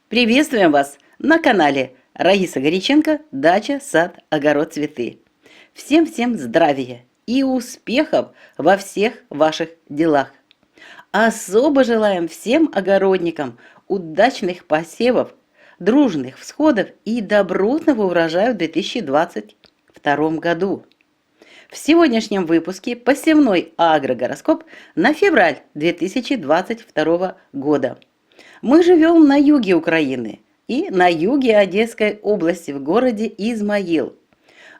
Приветствуем вас на канале Раиса Горяченко «Дача, сад, огород, цветы». Всем здравия и успехов во всех ваших делах. Особо желаем всем огородникам удачных посевов, дружных всходов и добротного урожая в 2022 году. В сегодняшнем выпуске посевной агрогороскоп на февраль 2022 года. Мы живем на юге Украины и на юге Одесской области в городе Измаил.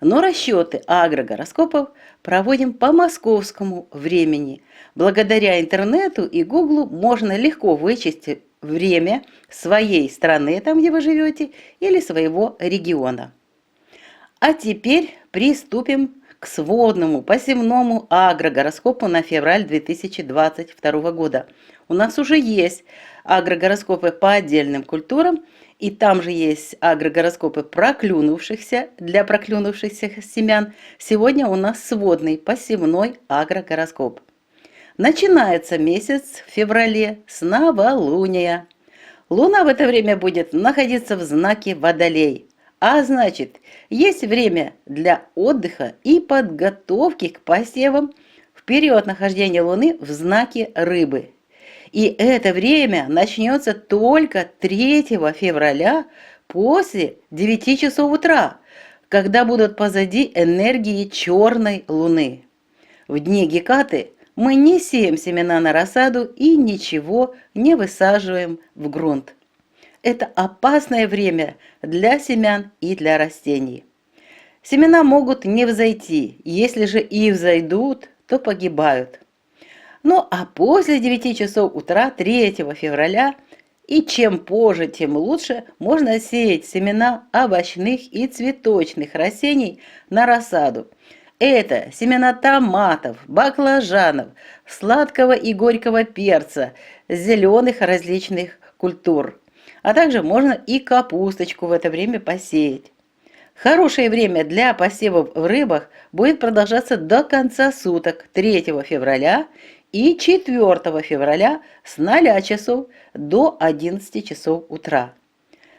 Но расчеты агрогороскопов проводим по московскому времени. Благодаря интернету и Гуглу можно легко вычесть время своей страны, там где вы живете, или своего региона. А теперь приступим к сводному посевному агрогороскопу на февраль 2022 года. У нас уже есть агрогороскопы по отдельным культурам, и там же есть агрогороскопы для проклюнувшихся семян. Сегодня у нас сводный посевной агрогороскоп. Начинается месяц в феврале с новолуния. Луна в это время будет находиться в знаке Водолей. А значит, есть время для отдыха и подготовки к посевам в период нахождения Луны в знаке Рыбы. И это время начнется только 3 февраля после 9 часов утра, когда будут позади энергии черной Луны. В дни Гекаты мы не сеем семена на рассаду и ничего не высаживаем в грунт. Это опасное время для семян и для растений. Семена могут не взойти, если же и взойдут, то погибают. Ну а после 9 часов утра 3 февраля, и чем позже, тем лучше, можно сеять семена овощных и цветочных растений на рассаду. Это семена томатов, баклажанов, сладкого и горького перца, зеленых различных культур. А также можно и капусточку в это время посеять. Хорошее время для посевов в рыбах будет продолжаться до конца суток 3 февраля и 4 февраля с 0 часов до 11 часов утра.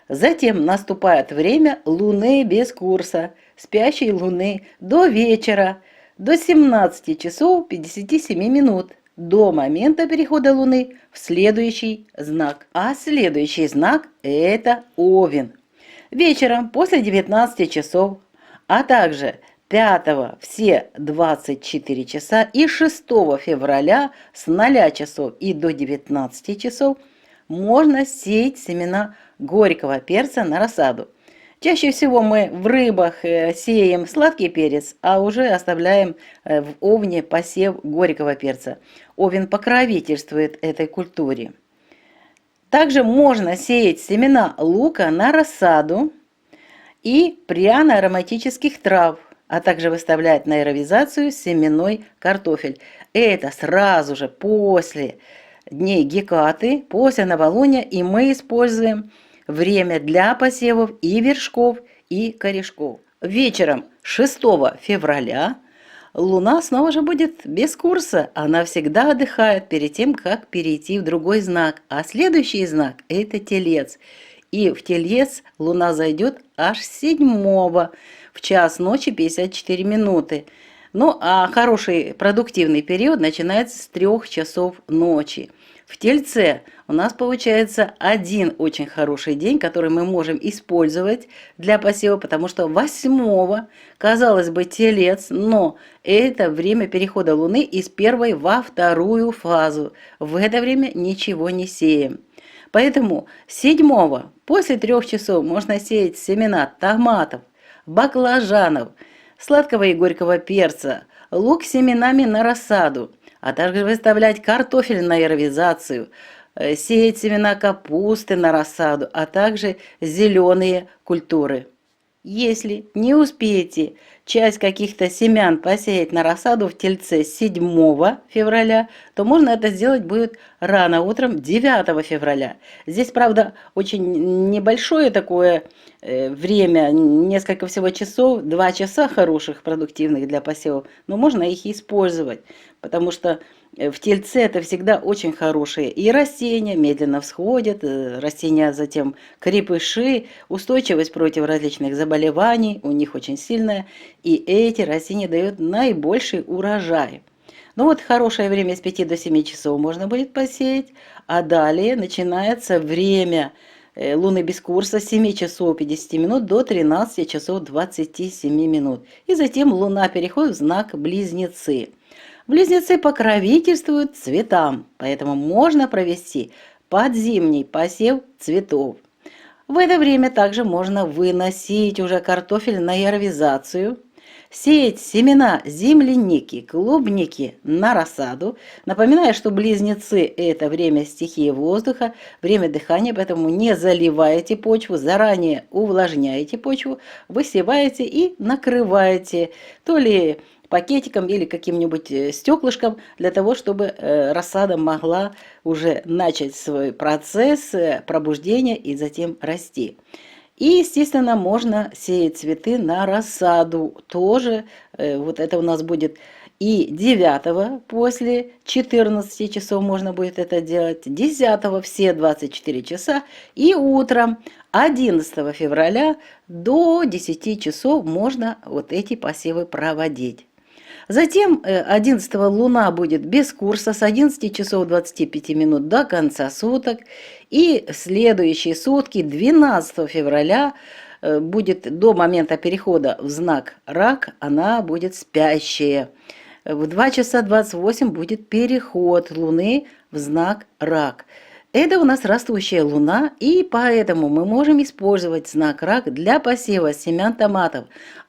Затем наступает время Луны без курса, спящей Луны до вечера, до 17 часов 57 минут, до момента перехода Луны в следующий знак. А следующий знак – это Овен. Вечером после 19 часов, а также 5 все 24 часа и 6 февраля с 0 часов и до 19 часов можно сеять семена горького перца на рассаду. Чаще всего мы в рыбах сеем сладкий перец, а уже оставляем в овне посев горького перца. Овен покровительствует этой культуре. Также можно сеять семена лука на рассаду и пряно-ароматических трав, а также выставлять на аэровизацию семенной картофель. Это сразу же после дней Гекаты, после новолуния, и мы используем время для посевов и вершков, и корешков. Вечером 6 февраля Луна снова же будет без курса. Она всегда отдыхает перед тем, как перейти в другой знак. А следующий знак – это Телец. И в Телец Луна зайдет аж 7 в час ночи 54 минуты. Ну, а хороший продуктивный период начинается с 3 часов ночи. В Тельце у нас получается один очень хороший день, который мы можем использовать для посева, потому что 8, казалось бы, Телец, но это время перехода Луны из первой во вторую фазу. В это время ничего не сеем. Поэтому 7 после 3 часов можно сеять семена томатов, баклажанов, сладкого и горького перца, лук с семенами на рассаду, а также выставлять картофель на аэровизацию, сеять семена капусты на рассаду, а также зеленые культуры. Если не успеете часть каких-то семян посеять на рассаду в Тельце 7 февраля, то можно это сделать будет рано утром 9 февраля. Здесь, правда, очень небольшое такое время, несколько всего часов, 2 часа хороших, продуктивных для посевов, но можно их использовать, потому что в Тельце это всегда очень хорошие и растения, медленно всходят, растения затем крепыши, устойчивость против различных заболеваний у них очень сильная, и эти растения дают наибольший урожай. Ну вот хорошее время с 5 до 7 часов можно будет посеять, а далее начинается время Луны без курса с 7 часов 50 минут до 13 часов 27 минут. И затем Луна переходит в знак Близнецы. Близнецы покровительствуют цветам, поэтому можно провести подзимний посев цветов. В это время также можно выносить уже картофель на ярвизацию, сеять семена земляники, клубники на рассаду. Напоминаю, что близнецы – это время стихии воздуха, время дыхания, поэтому не заливайте почву, заранее увлажняете почву, высеваете и накрываете то ли пакетиком или каким-нибудь стеклышком для того, чтобы рассада могла уже начать свой процесс пробуждения и затем расти. И, естественно, можно сеять цветы на рассаду тоже. Вот это у нас будет и 9 после 14 часов можно будет это делать, 10 все 24 часа и утром 11 февраля до 10 часов можно вот эти посевы проводить. Затем 11 Луна будет без курса с 11 часов 25 минут до конца суток. И следующие сутки, 12 февраля, будет до момента перехода в знак Рак, она будет спящая. В 2 часа 28 будет переход Луны в знак Рак. Это у нас растущая Луна, и поэтому мы можем использовать знак Рак для посева семян томатов.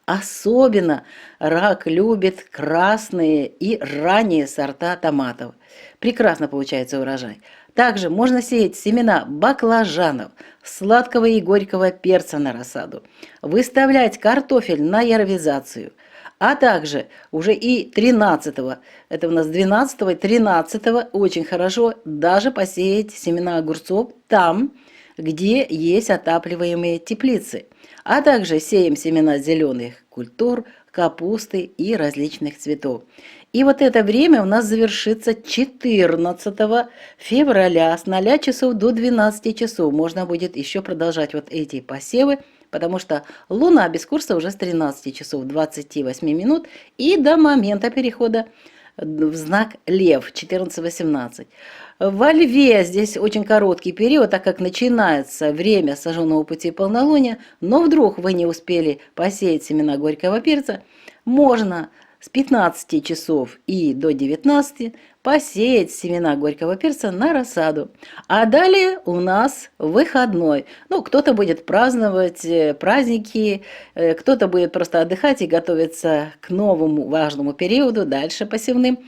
Особенно рак любит красные и ранние сорта томатов. Прекрасно получается урожай. Также можно сеять семена баклажанов, сладкого и горького перца на рассаду, выставлять картофель на ярвизацию, а также уже и 13-го, это у нас 12-го и 13-го, очень хорошо даже посеять семена огурцов там, где есть отапливаемые теплицы. А также сеем семена зеленых культур, капусты и различных цветов. И вот это время у нас завершится 14 февраля с 0 часов до 12 часов. Можно будет еще продолжать вот эти посевы, потому что Луна без курса уже с 13 часов 28 минут и до момента перехода в знак Лев 14-18. Во Льве здесь очень короткий период, так как начинается время сожженного пути полнолуния, но вдруг вы не успели посеять семена горького перца, можно с 15 часов и до 19 посеять семена горького перца на рассаду. А далее у нас выходной. Ну, кто-то будет праздновать праздники, кто-то будет просто отдыхать и готовиться к новому важному периоду, дальше посевным.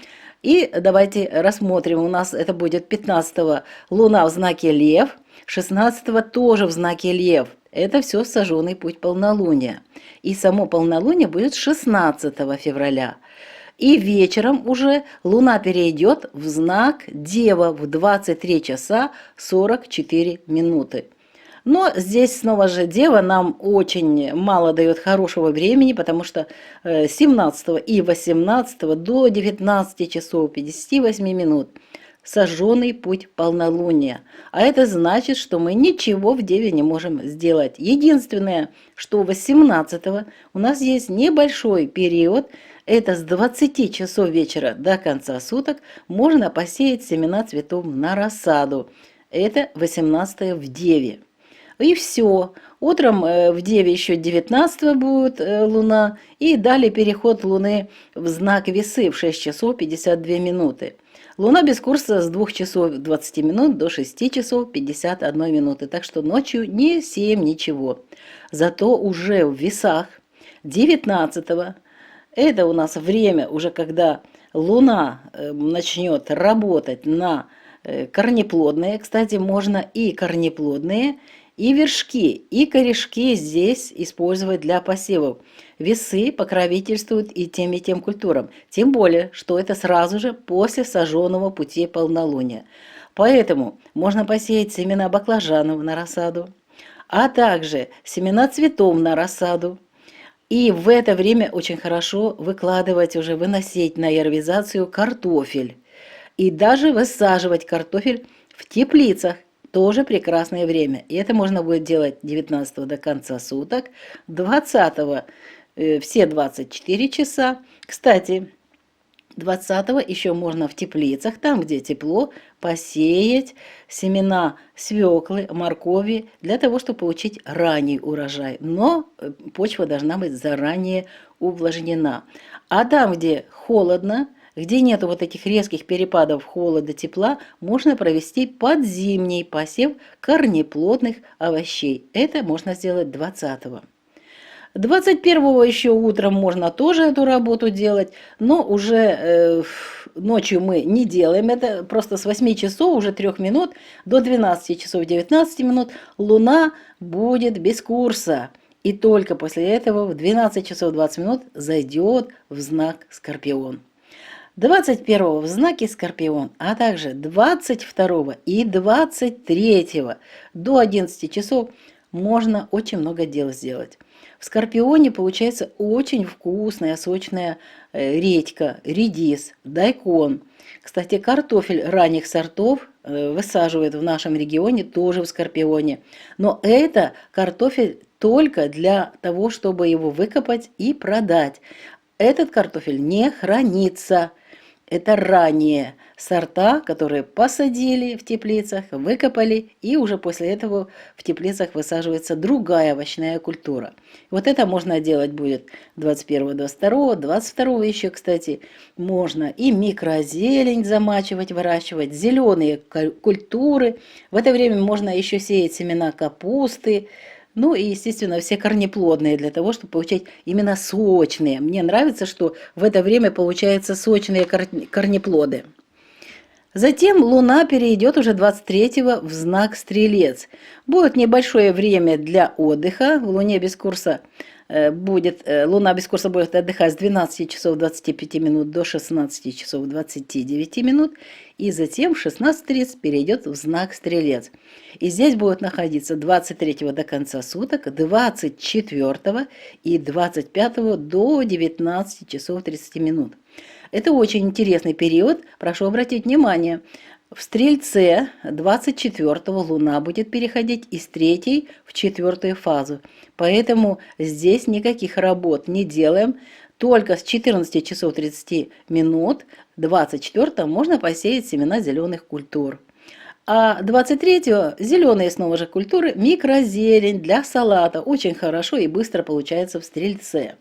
И давайте рассмотрим, у нас это будет 15-го Луна в знаке Лев, 16-го тоже в знаке Лев. Это все сожженный путь полнолуния. И само полнолуние будет 16 февраля. И вечером уже Луна перейдет в знак Дева в 23 часа 44 минуты. Но здесь снова же Дева нам очень мало дает хорошего времени, потому что 17 и 18 до 19 часов 58 минут сожженный путь полнолуния. А это значит, что мы ничего в Деве не можем сделать. Единственное, что 18 у нас есть небольшой период, это с 20 часов вечера до конца суток можно посеять семена цветов на рассаду. Это 18 в Деве. И все. Утром в Деве еще 19 будет Луна, и далее переход Луны в знак Весы в 6 часов 52 минуты. Луна без курса с 2 часов 20 минут до 6 часов 51 минуты, так что ночью не сеем ничего. Зато уже в Весах 19-го, это у нас время уже, когда Луна начнет работать на корнеплодные. Кстати, можно и корнеплодные, И вершки, и корешки здесь использовать для посевов. Весы покровительствуют и тем культурам. Тем более, что это сразу же после сожженного пути полнолуния. Поэтому можно посеять семена баклажанов на рассаду, а также семена цветов на рассаду. И в это время очень хорошо выкладывать, уже выносить на яровизацию картофель. И даже высаживать картофель в теплицах. Тоже прекрасное время. И это можно будет делать 19 до конца суток, 20 все 24 часа. Кстати, 20 еще можно в теплицах, там где тепло, посеять семена свеклы, моркови, для того, чтобы получить ранний урожай. Но почва должна быть заранее увлажнена. А там, где холодно, где нет вот этих резких перепадов холода-тепла, можно провести подзимний посев корнеплодных овощей. Это можно сделать 20-го. 21-го еще утром можно тоже эту работу делать, но уже ночью мы не делаем это, просто с 8 часов, уже 3 минут, до 12 часов 19 минут Луна будет без курса. И только после этого в 12 часов 20 минут зайдет в знак Скорпион. 21 в знаке Скорпион, а также 22 и 23 до 11 часов можно очень много дел сделать. В Скорпионе получается очень вкусная, сочная редька, редис, дайкон. Кстати, картофель ранних сортов высаживают в нашем регионе тоже в Скорпионе. Но это картофель только для того, чтобы его выкопать и продать. Этот картофель не хранится. Это ранние сорта, которые посадили в теплицах, выкопали, и уже после этого в теплицах высаживается другая овощная культура. Вот это можно делать будет 21, 22, 22 еще, кстати, можно и микрозелень замачивать, выращивать, зеленые культуры. В это время можно еще сеять семена капусты, ну и, естественно, все корнеплодные, для того, чтобы получать именно сочные. Мне нравится, что в это время получаются сочные корнеплоды. Затем Луна перейдет уже 23-го в знак Стрелец. Будет небольшое время для отдыха. В Луне без курса Луна без курса будет отдыхать с 12 часов 25 минут до 16 часов 29 минут. И затем в 16:30 перейдет в знак Стрелец. И здесь будет находиться 23 до конца суток, 24 и 25 до 19 часов 30 минут. Это очень интересный период, прошу обратить внимание. В Стрельце 24-го Луна будет переходить из 3-й в 4-ю фазу. Поэтому здесь никаких работ не делаем. Только с 14 часов 30 минут 24-го можно посеять семена зеленых культур. А 23-го зеленые снова же культуры, микрозелень для салата. Очень хорошо и быстро получается в Стрельце.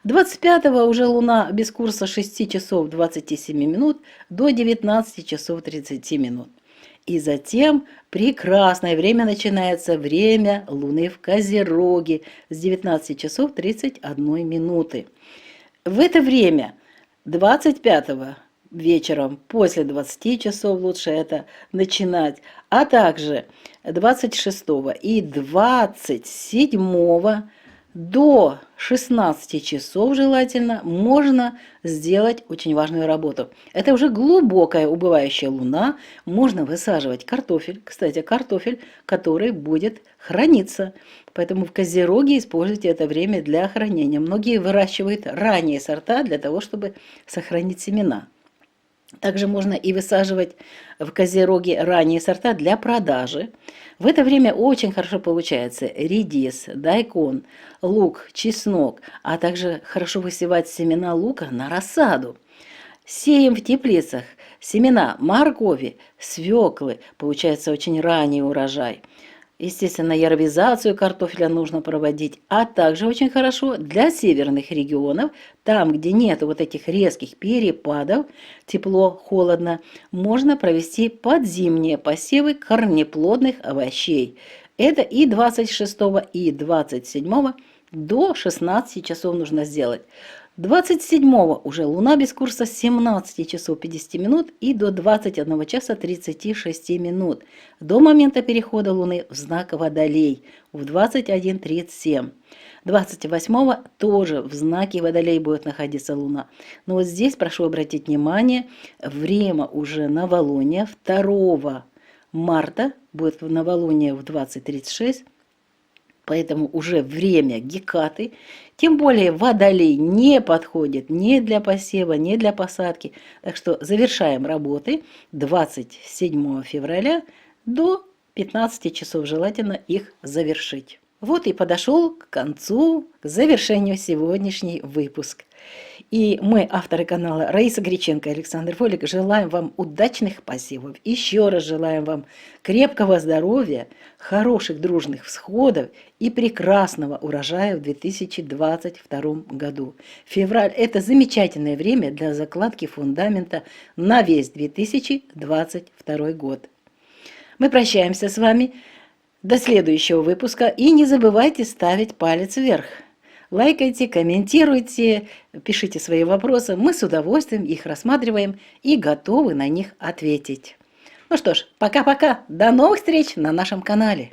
25-го уже Луна без курса 6 часов 27 минут до 19 часов 30 минут. И затем прекрасное время начинается, время Луны в Козероге с 19 часов 31 минуты. В это время 25-го вечером, после 20 часов лучше это начинать, а также 26-го и 27-го до 16 часов желательно можно сделать очень важную работу. Это уже глубокая убывающая луна, можно высаживать картофель. Кстати, картофель, который будет храниться. Поэтому в Козероге используйте это время для хранения. Многие выращивают ранние сорта для того, чтобы сохранить семена. Также можно и высаживать в Козероге ранние сорта для продажи. В это время очень хорошо получается редис, дайкон, лук, чеснок, а также хорошо высевать семена лука на рассаду. Сеем в теплицах семена моркови, свеклы, получается очень ранний урожай. Естественно, яровизацию картофеля нужно проводить, а также очень хорошо для северных регионов, там, где нет вот этих резких перепадов, тепло, холодно, можно провести подзимние посевы корнеплодных овощей. Это и 26 и 27 до 16 часов нужно сделать. 27-го уже Луна без курса с 17 часов 50 минут и до 21 часа 36 минут, до момента перехода Луны в знак Водолей в 21:37. 28-го тоже в знаке Водолей будет находиться Луна. Но вот здесь прошу обратить внимание, время уже новолуния 2 марта будет новолуние в 20:36. Поэтому уже время Гекаты, тем более Водолей не подходит ни для посева, ни для посадки. Так что завершаем работы 27 февраля до 15 часов, желательно их завершить. Вот и подошел к концу, к завершению сегодняшний выпуск. И мы, авторы канала Раиса Греченко и Александр Фолик, желаем вам удачных посевов. Еще раз желаем вам крепкого здоровья, хороших дружных всходов и прекрасного урожая в 2022 году. Февраль – это замечательное время для закладки фундамента на весь 2022 год. Мы прощаемся с вами до следующего выпуска и не забывайте ставить палец вверх. Лайкайте, комментируйте, пишите свои вопросы. Мы с удовольствием их рассматриваем и готовы на них ответить. Ну что ж, пока-пока. До новых встреч на нашем канале.